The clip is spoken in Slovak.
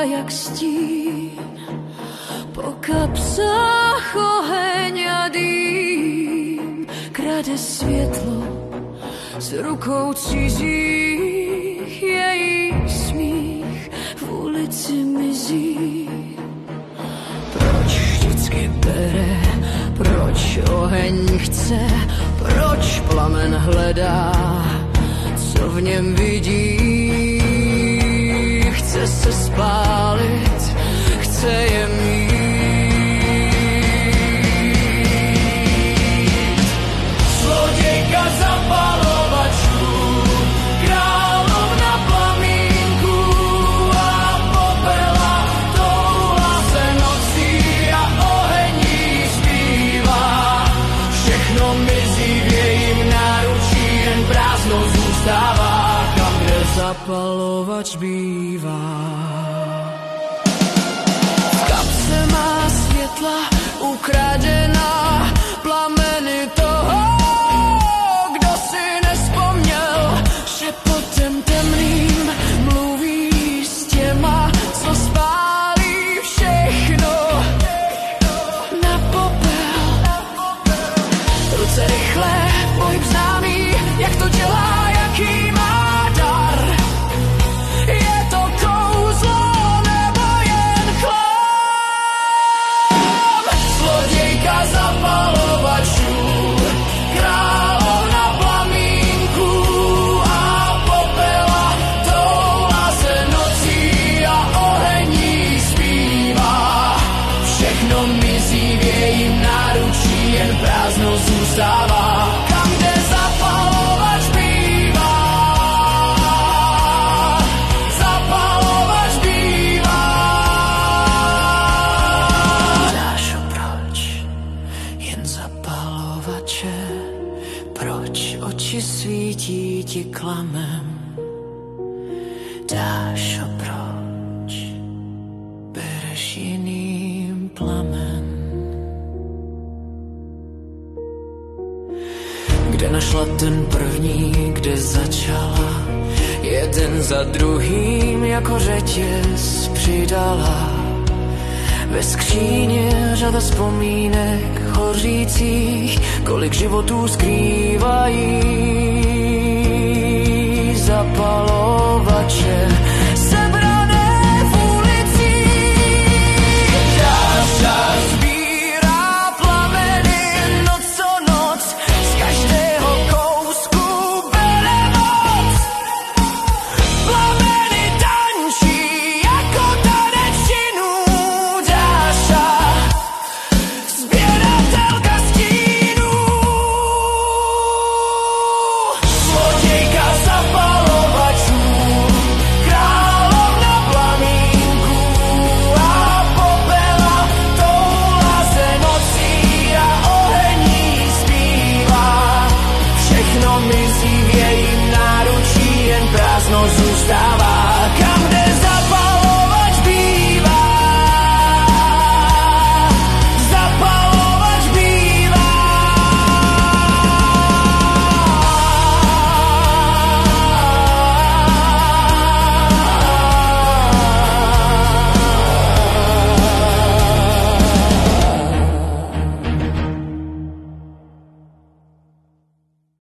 jak stín, po kapsách oheň a dým, krade světlo s rukou cizích, její smích v ulici mizí. Proč vždycky bere, proč oheň chce, proč plamen hledá, co v něm vidí. Chce se spálit, chce je mít. Zlodějka zapalovačů, královna plamínku a popela, toula se nocí a oheň jí zpívá. Všechno mizí v jejím náručí, jen prázdno zůstává, kam kde zapalovač bývá. V kapse má světla ukradená, plameny toho, kdo si nespomněl, šepotem temným mluví s těma, co spálí všechno na popel. Ruce rychlé, pohyb známý, jak to dělá, jaký má dar. Je to kouzlo nebo jen chlám? Zlodějka zapalovačů, královna plamínku a popela, toula se nocí a oheň jí zpívá. Všechno mizí v jejím náručí, jen prázdno zůstává, kam kde zapalovač bývá. Zapalovač bývá. Dášo, proč jen zapalovače, proč oči svítí ti klamem? Dášo, proč bereš jiným plamen? Kde našla ten první, kde začala, jeden za druhým jako řetěz přidala. Ve skříně řada vzpomínek hořících, kolik životů skrývají zapalovače.